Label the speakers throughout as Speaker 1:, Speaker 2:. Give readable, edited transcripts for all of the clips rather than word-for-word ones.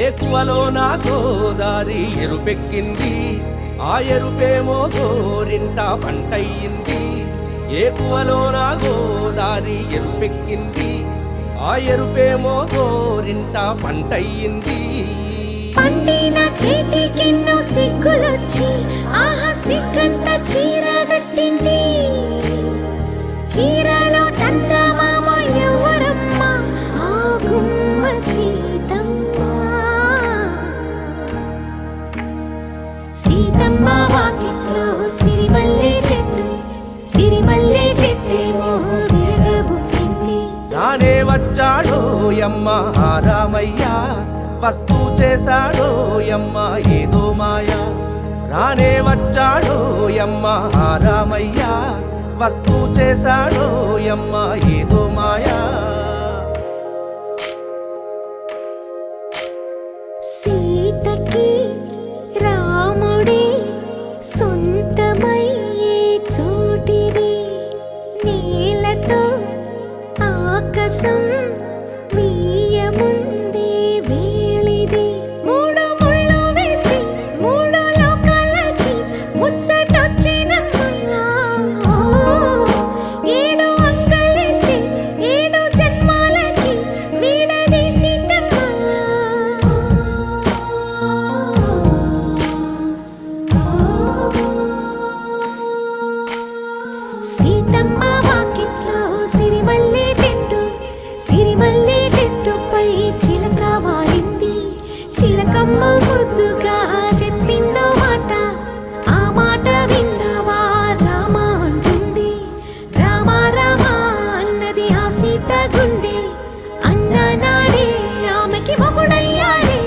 Speaker 1: ఏకువలో నా గోదారి ఎరుపెక్కింది, ఆ ఎరుపేమో గోరింట పంటయ్యింది. ఏకువలో నా గోదారి ఎరుపెక్కింది, ఆ ఎరుపేమో గోరింట పంటయ్యింది.
Speaker 2: పండిన చేతికెన్నో సిగ్గులొచ్చి ఆహా సిగ్గంత చీర కట్టింది. చీరలో చందమామ ఎవరమ్మ, ఆ గుమ్మ సీతమ్మ. సీతమ్మ వాకిట్లో సిరిమల్లె చెట్టు, సిరిమల్లె చెట్టేమో విరగబూసింది.
Speaker 1: నానే వచ్చాడో యమ్మ రామయ్య, వస్తూ చేశాడో యమ్మ ఏదో మాయా. రానే వచ్చాడో యమ్మ రామయ్య, వస్తూ చేశాడో యమ్మ ఏదో మాయా.
Speaker 2: సీతకి రాముడే సొంతమయ్యే చోటిది, నీలతో ఆకాశం వీయముందే వేళిది. మూడు ముళ్ళు వేస్తే మూడు లోకాలకి ముచ్చటొచ్చినమ్మా. ఏడు అంగలేస్తే ఏడు జన్మాలకి వీడదీసిందమ్మా. సీతమ్మ వాకిట్లో సిరిమల్లె చెట్టు, సిరిమల్లె చెట్టుపై చిలక వాలింది. చిలకమ్మ ముద్దుగా చెప్పిందో మాట, ఆ మాట విన్నవా రామ అంటుంది. రామ రామ అన్నది ఆ సీత గుండె, అన్న నాడే ఆమెకి మొగుడయ్యాడే.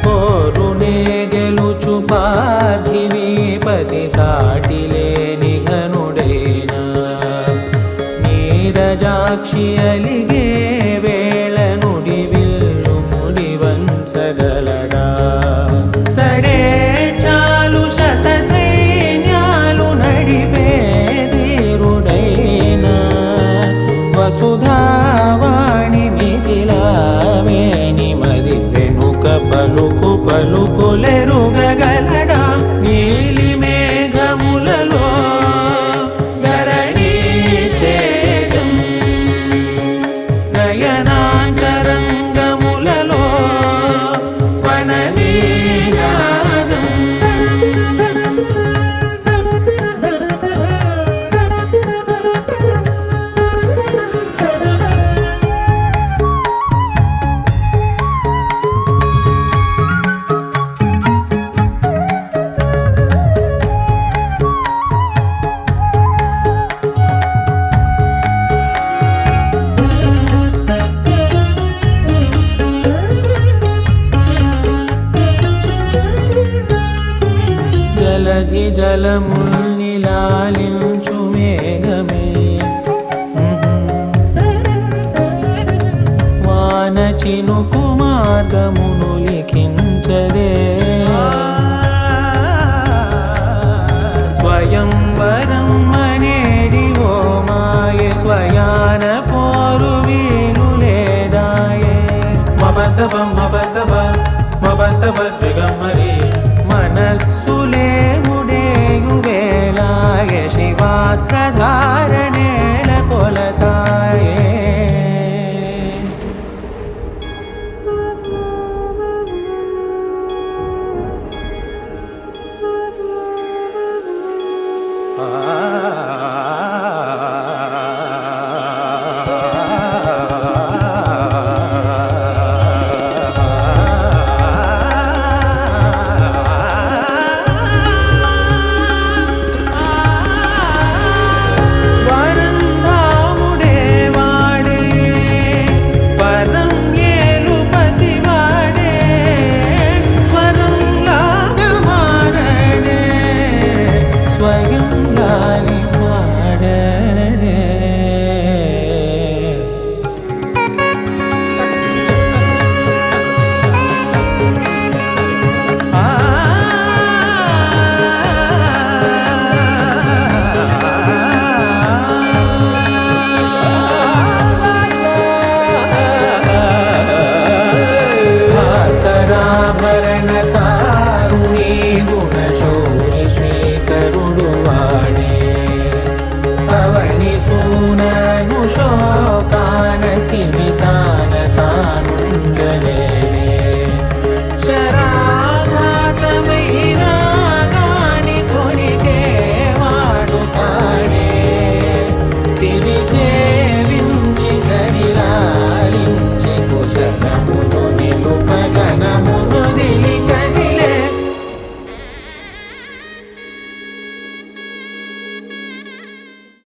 Speaker 3: పోరునే గెలుచు పార్థివీపతి సాటిలేని ఘనుడైనా, నీరజాక్షి అలిగే వేళ నుడి విల్లు ముడి వంచగలడా. సరే చాలు శత సైన్యాలు నడిపే ధీరుడైనా, వసుధావాణి మిథిలావేణి మది వెనుక పలుకు పలుకులెరుగగలడా. నీలి మేఘములలో ధరణీ తేజం, నయనాంతరంగములలో వననీనాదం. జలధి జలముల్ని లాలించు మేఘమే, వాన చినుకు మార్గమును లిఖించదే. స్వయంవరం అనేడి ఓ మాయే, స్వయాన పోరు వీలు లేదాయే. మబద్దబం మబద్దబ మబద్దబ దిగమ్మరి, మనస్సులే ముడేయు వేళాయ శివాస్త్రధారణేల కొలత.